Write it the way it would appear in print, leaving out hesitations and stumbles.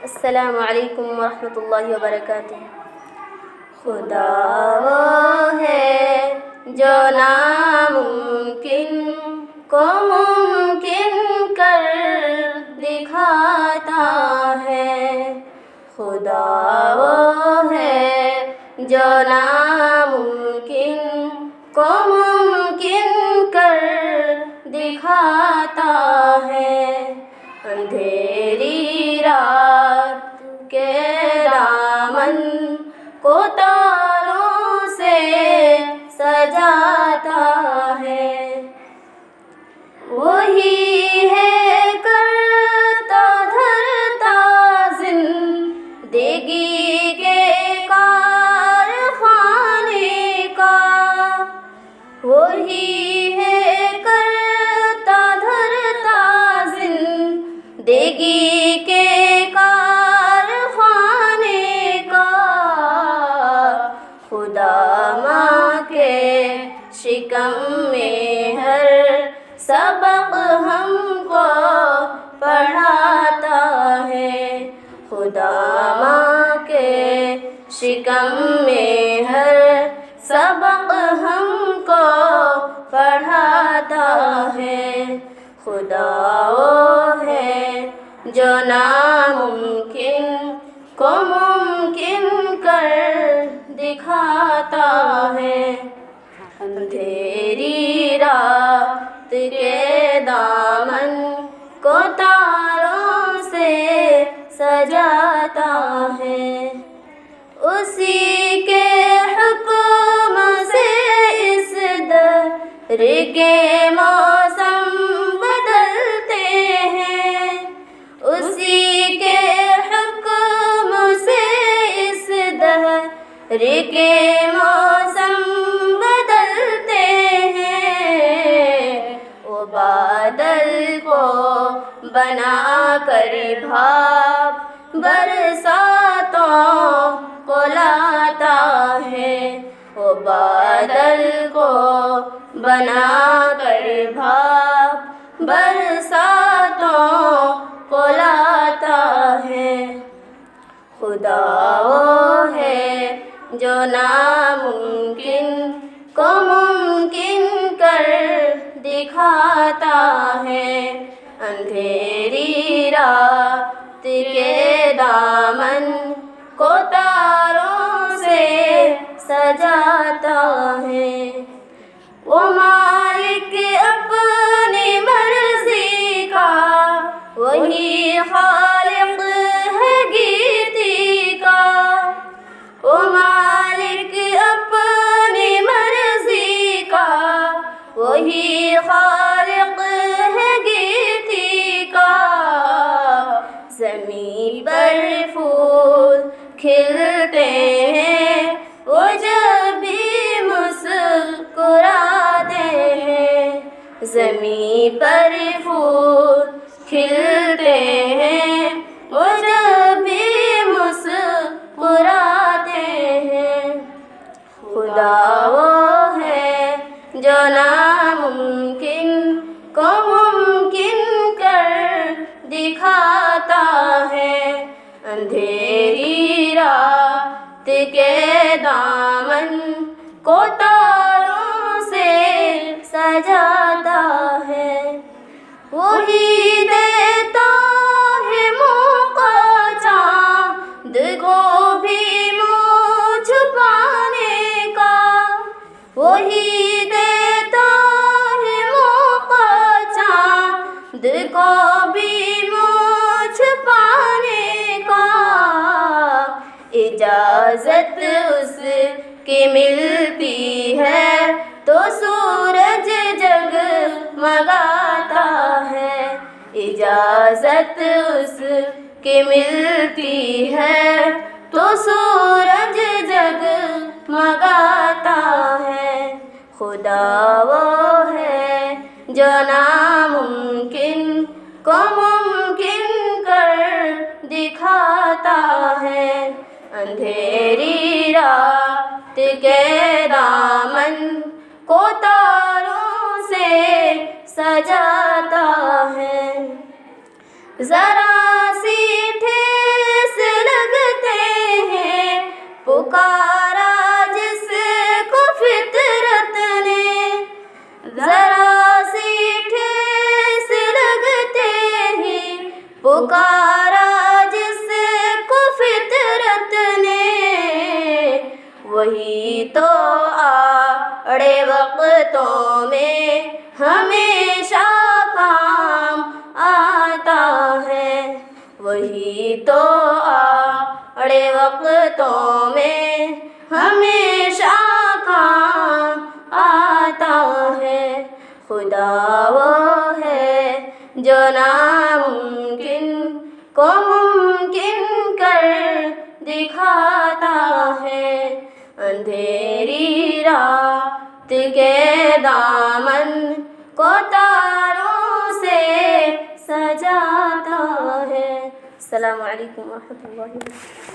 अस्सलामु अलैकुम वरहमतुल्लाहि वबरकातुह। खुदा वो है जो नामुमकिन को मुमकिन कर दिखाता है। खुदा वो है जो नामुमकिन को मुमकिन कर दिखाता है। अंधेरी रात के दामन को तारों से सजाता है। वही है करता धरता जिंदगी के कारखाने का। वही है करता धरता जिंदगी के कारखाने का। खुदा माँ के शिकम में हर सबक हमको पढ़ाता है। खुदा माँ के शिकम में हर सबक हमको पढ़ाता है। खुदा वो है जो नामुमकिन को मुमकिन कर दिखाता है। अंधेरी रात के दामन को तारों से सजाता है। उसी के हुक्म से इस दर के मौसम बदलते हैं। उसी के हुक्म से इस दर के मौसम बदलते हैं। वो बादल को बना कर भाप बरसातों को लाता है। वो बादल को बना कर भाप बरसातों को लाता है। खुदा वो है जो नामुमकिन को मुमकिन कर दिखाता है। अंधेरी रात के दामन को तारों से सजाता है। वो मालिक अपनी मर्जी का वही खालिक है गीती का। वो मालिक अपनी मर्जी का वही खालिक है गीती का। ज़मीं पर फूल खिलते हैं वो जब भी मुस्कुराते हैं। ज़मीं पर फूल खिलते हैं वो जब भी मुस्कुराते हैं। खुदा वो है जो नामुमकिन को मुमकिन कर दिखाता है। अंधेरी रात के दामन को तारों से सजाता है। वही देता है मौका चाँद को भी मुँह छुपाने का। वही देता है मौका चाँद को भी मुँह छुपाने का। इजाज़त उसकी मिलती है तो सूरज जगमगाता है। इजाज़त उसकी मिलती है तो सूरज जगमगाता है। खुदा वो है जो नामुमकिन को मुमकिन कर दिखाता है। अंधेरी रात के दामन को तारों से सजाता है। ज़रा सी ठहर पुकारा जिसको फितरत ने, वही तो आड़े वक्तों में हमेशा काम आता है। वही तो आड़े वक्तों में हमेशा काम आता है। खुदा वो है जो नामुमकिन को मुमकिन कर दिखाता है। अंधेरी रात के दामन को तारों से सजाता है। अस्सलामु अलैकुम व रहमतुल्लाहि व बरकातुहू।